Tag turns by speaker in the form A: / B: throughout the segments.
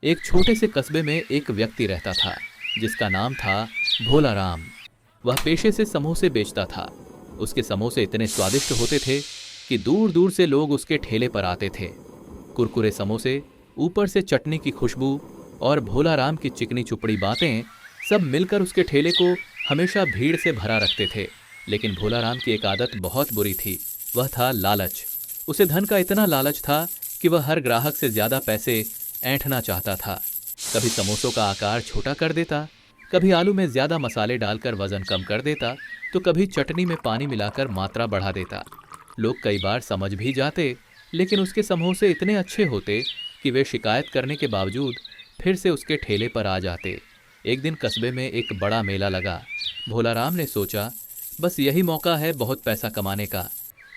A: एक छोटे से कस्बे में एक व्यक्ति रहता था जिसका नाम था भोला राम। वह पेशे से समोसे बेचता था। उसके समोसे इतने स्वादिष्ट होते थे कि दूर दूर से लोग उसके ठेले पर आते थे। कुरकुरे समोसे, ऊपर से चटनी की खुशबू और भोला राम की चिकनी चुपड़ी बातें सब मिलकर उसके ठेले को हमेशा भीड़ से भरा रखते थे। लेकिन भोला राम की एक आदत बहुत बुरी थी, वह था लालच। उसे धन का इतना लालच था कि वह हर ग्राहक से ज्यादा पैसे ऐंठना चाहता था। कभी समोसों का आकार छोटा कर देता, कभी आलू में ज्यादा मसाले डालकर वजन कम कर देता, तो कभी चटनी में पानी मिलाकर मात्रा बढ़ा देता। लोग कई बार समझ भी जाते, लेकिन उसके समोसे इतने अच्छे होते कि वे शिकायत करने के बावजूद फिर से उसके ठेले पर आ जाते। एक दिन कस्बे में एक बड़ा मेला लगा। भोला राम ने सोचा, बस यही मौका है बहुत पैसा कमाने का।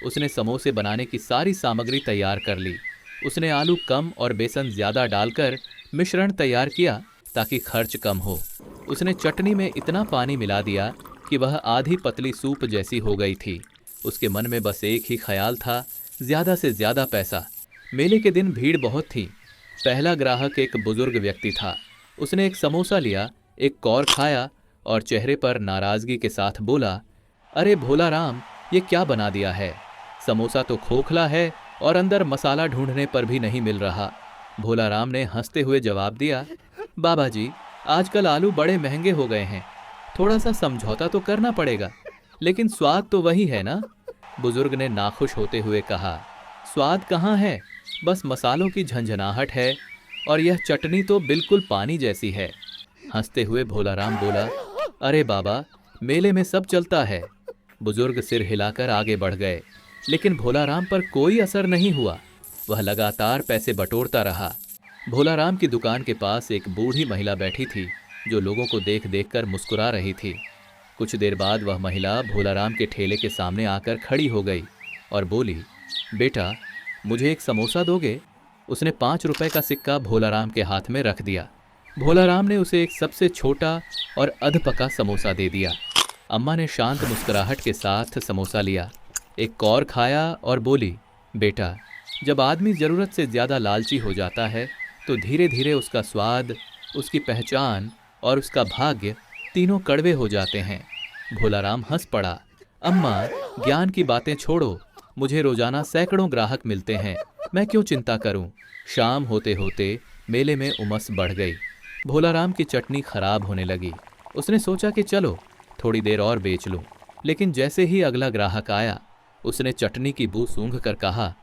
A: उसने समोसे बनाने की सारी सामग्री तैयार कर ली। उसने आलू कम और बेसन ज्यादा डालकर मिश्रण तैयार किया ताकि खर्च कम हो। उसने चटनी में इतना पानी मिला दिया कि वह आधी पतली सूप जैसी हो गई थी। उसके मन में बस एक ही ख्याल था, ज्यादा से ज्यादा पैसा। मेले के दिन भीड़ बहुत थी। पहला ग्राहक एक बुजुर्ग व्यक्ति था। उसने एक समोसा लिया, एक कौर खाया और चेहरे पर नाराजगी के साथ बोला, अरे भोला राम, ये क्या बना दिया है? समोसा तो खोखला है और अंदर मसाला ढूंढने पर भी नहीं मिल रहा। भोला राम ने हंसते हुए जवाब दिया, बाबा जी, आजकल आलू बड़े महंगे हो गए हैं, थोड़ा सा समझौता तो करना पड़ेगा, लेकिन स्वाद तो वही है ना? बुजुर्ग ने नाखुश होते हुए कहा, स्वाद कहाँ है, बस मसालों की झंझनाहट है और यह चटनी तो बिल्कुल पानी जैसी है। हंसते हुए भोला राम बोला, अरे बाबा, मेले में सब चलता है। बुजुर्ग सिर हिलाकर आगे बढ़ गए, लेकिन भोला राम पर कोई असर नहीं हुआ। वह लगातार पैसे बटोरता रहा। भोला राम की दुकान के पास एक बूढ़ी महिला बैठी थी जो लोगों को देख देख कर मुस्कुरा रही थी। कुछ देर बाद वह महिला भोला राम के ठेले के सामने आकर खड़ी हो गई और बोली, बेटा, मुझे एक समोसा दोगे? उसने 5 रुपए का सिक्का भोला राम के हाथ में रख दिया। भोला राम ने उसे एक सबसे छोटा और अधपका समोसा दे दिया। अम्मा ने शांत मुस्कुराहट के साथ समोसा लिया, एक कौर खाया और बोली, बेटा, जब आदमी ज़रूरत से ज़्यादा लालची हो जाता है तो धीरे धीरे उसका स्वाद, उसकी पहचान और उसका भाग्य तीनों कड़वे हो जाते हैं। भोला राम हंस पड़ा, अम्मा, ज्ञान की बातें छोड़ो, मुझे रोजाना सैकड़ों ग्राहक मिलते हैं, मैं क्यों चिंता करूं? शाम होते होते मेले में उमस बढ़ गई। भोला राम की चटनी खराब होने लगी। उसने सोचा कि चलो थोड़ी देर और बेच लूं, लेकिन जैसे ही अगला ग्राहक आया, उसने चटनी की बू सूंघ कर कहा,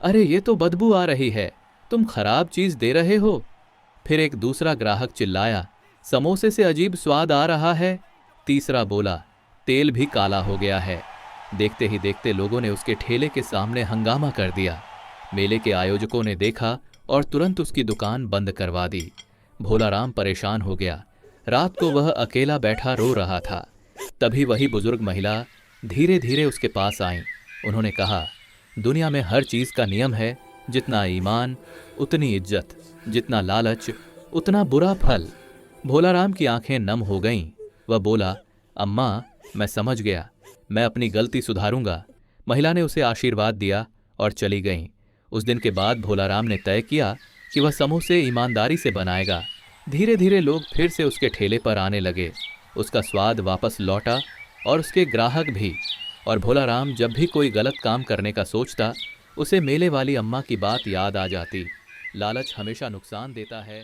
A: अरे ये तो बदबू आ रही है, तुम खराब चीज दे रहे हो। फिर एक दूसरा ग्राहक चिल्लाया, समोसे से अजीब स्वाद आ रहा है। तीसरा बोला, तेल भी काला हो गया है। देखते ही देखते लोगों ने उसके ठेले के सामने हंगामा कर दिया। मेले के आयोजकों ने देखा और तुरंत उसकी दुकान बंद करवा दी। भोला राम परेशान हो गया। रात को वह अकेला बैठा रो रहा था। तभी वही बुजुर्ग महिला धीरे धीरे उसके पास आई। उन्होंने कहा, दुनिया में हर चीज का नियम है, जितना ईमान उतनी इज्जत, जितना लालच उतना बुरा फल। भोला राम की आंखें नम हो गईं। वह बोला, अम्मा, मैं समझ गया, मैं अपनी गलती सुधारूंगा। महिला ने उसे आशीर्वाद दिया और चली गईं। उस दिन के बाद भोला राम ने तय किया कि वह समोसे ईमानदारी से बनाएगा। धीरे धीरे लोग फिर से उसके ठेले पर आने लगे। उसका स्वाद वापस लौटा और उसके ग्राहक भी। और भोला राम जब भी कोई गलत काम करने का सोचता, उसे मेले वाली अम्मा की बात याद आ जाती। लालच हमेशा नुकसान देता है।